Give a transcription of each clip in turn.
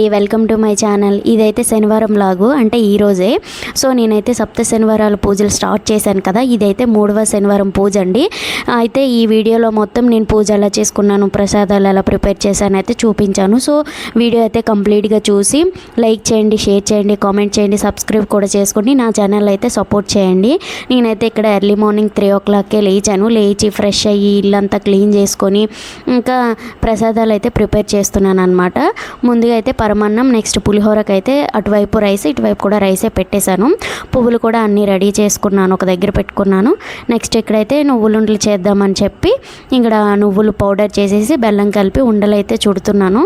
అండి, welcome to my channel. ఇదైతే శనివారం లాగు అంటే ఈరోజే. సో నేనైతే సప్త శనివారాల పూజలు స్టార్ట్ చేశాను కదా, ఇదైతే 3వ శనివారం పూజ అండి. అయితే ఈ వీడియోలో మొత్తం నేను పూజ ఎలా చేసుకున్నాను, ప్రసాదాలు ఎలా ప్రిపేర్ చేశాను అయితే చూపించాను. సో వీడియో అయితే కంప్లీట్గా చూసి లైక్ చేయండి, షేర్ చేయండి, కామెంట్ చేయండి, సబ్స్క్రైబ్ కూడా చేసుకోండి. నా ఛానల్ అయితే సపోర్ట్ చేయండి. నేనైతే ఇక్కడ ఎర్లీ మార్నింగ్ 3 o'clockకే లేచాను. లేచి ఫ్రెష్ అయ్యి ఇల్లంతా క్లీన్ చేసుకొని ఇంకా ప్రసాదాలు అయితే ప్రిపేర్ చేస్తున్నాను అనమాట. ముందుగా అయితే పరమాన్నం, నెక్స్ట్ పులిహోరకి అయితే అటువైపు రైస్, ఇటువైపు కూడా రైసే పెట్టేశాను. పువ్వులు కూడా అన్నీ రెడీ చేసుకున్నాను, ఒక దగ్గర పెట్టుకున్నాను. నెక్స్ట్ ఇక్కడైతే నువ్వులుండలు చేద్దామని చెప్పి ఇక్కడ నువ్వులు పౌడర్ చేసేసి బెల్లం కలిపి ఉండలు అయితే చుడుతున్నాను.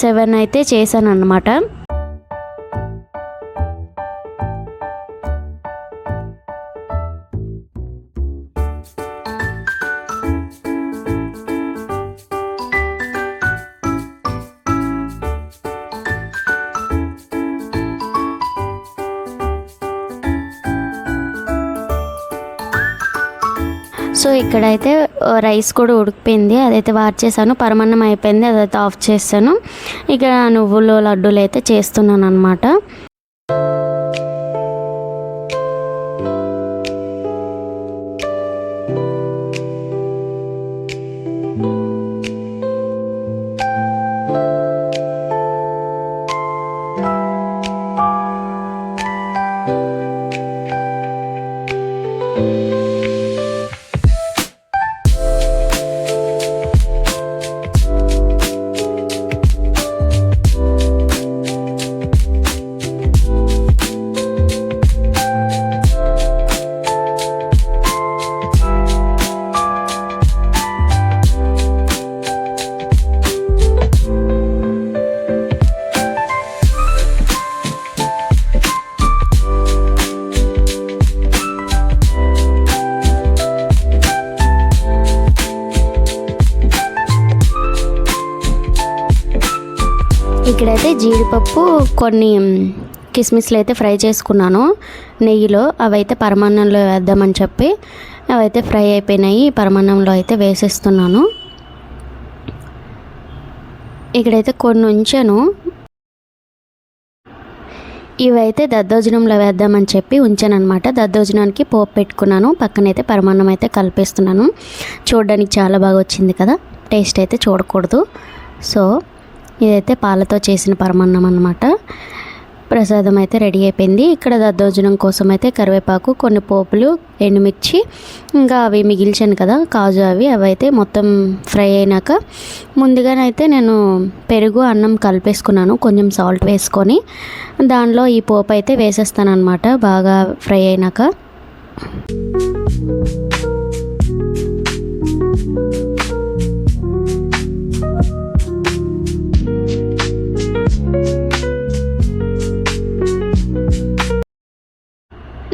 7 అయితే చేశాను అన్నమాట. సో ఇక్కడైతే రైస్ కూడా ఉడికిపోయింది, అదైతే వార్చేసాను. పరమాన్నం అయిపోయింది, అదైతే ఆఫ్ చేస్తాను. ఇక నువ్వులు లడ్డూలు అయితే చేస్తున్నాను అనమాట. ఇక్కడైతే జీడిపప్పు, కొన్ని కిస్మిస్లు అయితే ఫ్రై చేసుకున్నాను నెయ్యిలో. అవైతే పరమాన్నంలో వేద్దామని చెప్పి అవైతే ఫ్రై అయిపోయినాయి, పరమాన్నంలో అయితే వేసేస్తున్నాను. ఇక్కడైతే కొన్ని ఉంచాను, ఇవైతే దద్దోజనంలో వేద్దామని చెప్పి ఉంచాను అనమాట. దద్దోజనానికి పోపు పెట్టుకున్నాను, పక్కనైతే పరమాన్నం అయితే కలిపేస్తున్నాను. చూడడానికి చాలా బాగా వచ్చింది కదా, టేస్ట్ అయితే చూడకూడదు. సో ఇదైతే పాలతో చేసిన పరమాన్నం అన్నమాట. ప్రసాదం అయితే రెడీ అయిపోయింది. ఇక్కడ దద్దోజనం కోసం అయితే కరివేపాకు, కొన్ని పోపులు, ఎండుమిర్చి, ఇంకా అవి మిగిల్చాను కదా కాజు, అవైతే మొత్తం ఫ్రై అయినాక ముందుగానైతే నేను పెరుగు, అన్నం కలిపేసుకున్నాను. కొంచెం సాల్ట్ వేసుకొని దానిలో ఈ పోపు అయితే వేసేస్తాను అనమాట బాగా ఫ్రై అయినాక.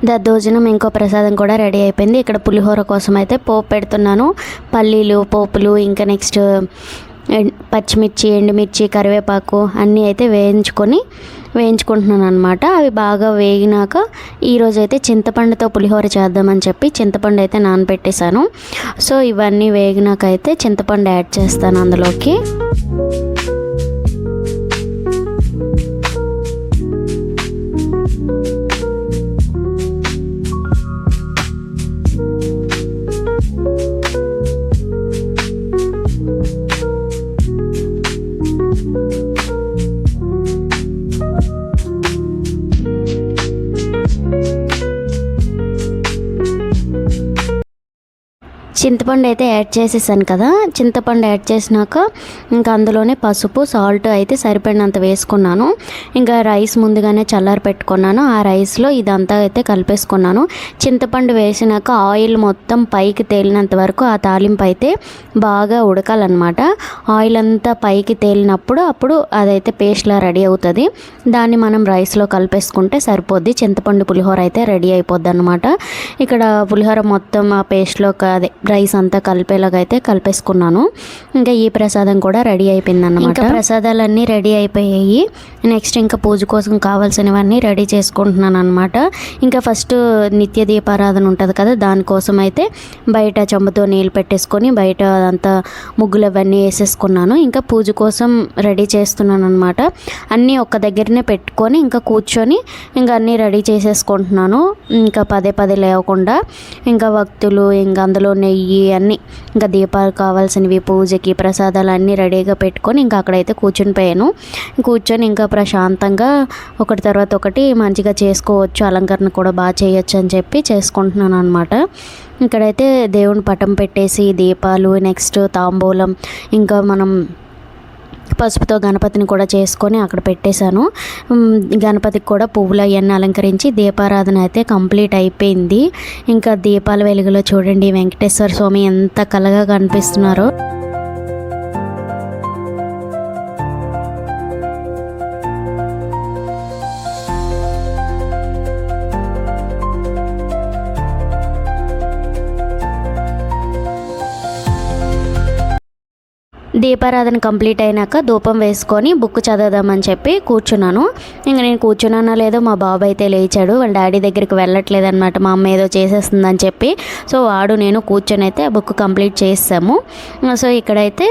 దద్దోజనం ఇంకో ప్రసాదం కూడా రెడీ అయిపోయింది. ఇక్కడ పులిహోర కోసం అయితే పోపు పెడుతున్నాను. పల్లీలు, పోపులు, ఇంకా నెక్స్ట్ పచ్చిమిర్చి, ఎండుమిర్చి, కరివేపాకు అన్నీ అయితే వేయించుకుంటున్నాను అనమాట. అవి బాగా వేగినాక ఈరోజు అయితే చింతపండుతో పులిహోర చేద్దామని చెప్పి చింతపండు అయితే నానబెట్టేశాను. సో ఇవన్నీ వేగినాక అయితే చింతపండు యాడ్ చేస్తాను అందులోకి. చింతపండు అయితే యాడ్ చేసేసాను కదా, చింతపండు యాడ్ చేసినాక ఇంకా అందులోనే పసుపు, సాల్ట్ అయితే సరిపడినంత వేసుకున్నాను. ఇంకా రైస్ ముందుగానే చల్లారి పెట్టుకున్నాను, ఆ రైస్లో ఇదంతా అయితే కలిపేసుకున్నాను. చింతపండు వేసినాక ఆయిల్ మొత్తం పైకి తేలినంత వరకు ఆ తాలింపు అయితే బాగా ఉడకాలన్నమాట. ఆయిల్ అంతా పైకి తేలినప్పుడు అప్పుడు అదైతే పేస్ట్లా రెడీ అవుతుంది. దాన్ని మనం రైస్లో కలిపేసుకుంటే సరిపోద్ది. చింతపండు పులిహోర అయితే రెడీ అయిపోద్ది అనమాట. ఇక్కడ పులిహోర మొత్తం ఆ పేస్ట్లో అదే రైస్ అంతా కలిపేలాగా అయితే కలిపేసుకున్నాను. ఇంకా ఈ ప్రసాదం కూడా రెడీ అయిపోయింది అన్నమాట. ఇంకా ప్రసాదాలన్నీ రెడీ అయిపోయాయి. నెక్స్ట్ ఇంకా పూజ కోసం కావాల్సినవన్నీ రెడీ చేసుకుంటున్నాను అనమాట. ఇంకా ఫస్ట్ నిత్య దీపారాధన ఉంటుంది కదా, దానికోసం అయితే బయట చెంబుతో నీళ్ళు పెట్టేసుకొని బయట అంతా ముగ్గులు అవన్నీ వేసేసుకున్నాను. ఇంకా పూజ కోసం రెడీ చేస్తున్నాను అనమాట. అన్నీ ఒక్క దగ్గరనే పెట్టుకొని ఇంకా కూర్చొని ఇంకా అన్నీ రెడీ చేసేసుకుంటున్నాను. ఇంకా పదే పదే లేవకుండా ఇంకా భక్తులు ఇంకా అందులో నెయ్యి అన్నీ ఇంకా దీపాలు కావాల్సినవి పూజకి ప్రసాదాలు అన్నీ రెడీగా పెట్టుకొని ఇంకా అక్కడైతే కూర్చొని ఇంకా ప్రశాంతంగా ఒకటి తర్వాత ఒకటి మంచిగా చేసుకోవచ్చు, అలంకరణ కూడా బాగా చేయొచ్చు అని చెప్పి చేసుకుంటున్నాను అనమాట. ఇక్కడైతే దేవుని పటం పెట్టేసి దీపాలు, నెక్స్ట్ తాంబూలం, ఇంకా మనం పసుపుతో గణపతిని కూడా చేసుకొని అక్కడ పెట్టేశాను. గణపతికి కూడా పువ్వులు అవన్నీ అలంకరించి దీపారాధన అయితే కంప్లీట్ అయిపోయింది. ఇంకా దీపాల వెలుగులో చూడండి వెంకటేశ్వర స్వామి ఎంత కలగా కనిపిస్తున్నారో. దీపారాధన కంప్లీట్ అయినాక ధూపం వేసుకొని బుక్ చదవదామని చెప్పి కూర్చున్నాను. ఇంక నేను కూర్చున్నానో లేదో మా బాబు అయితే లేచాడు. వాళ్ళ డాడీ దగ్గరికి వెళ్ళట్లేదు అనమాట, మా అమ్మ ఏదో చేసేస్తుందని చెప్పి. సో వాడు నేను కూర్చొని అయితే ఆ బుక్ కంప్లీట్ చేసాము. సో ఇక్కడైతే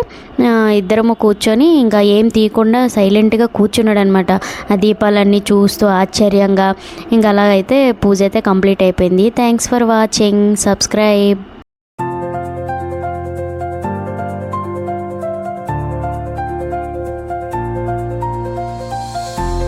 ఇద్దరము కూర్చొని ఇంకా ఏం తీయకుండా సైలెంట్గా కూర్చున్నాడు అనమాట, ఆ దీపాలన్నీ చూస్తూ ఆశ్చర్యంగా. ఇంకా అలాగైతే పూజ అయితే కంప్లీట్ అయిపోయింది. Thanks for watching. సబ్స్క్రైబ్.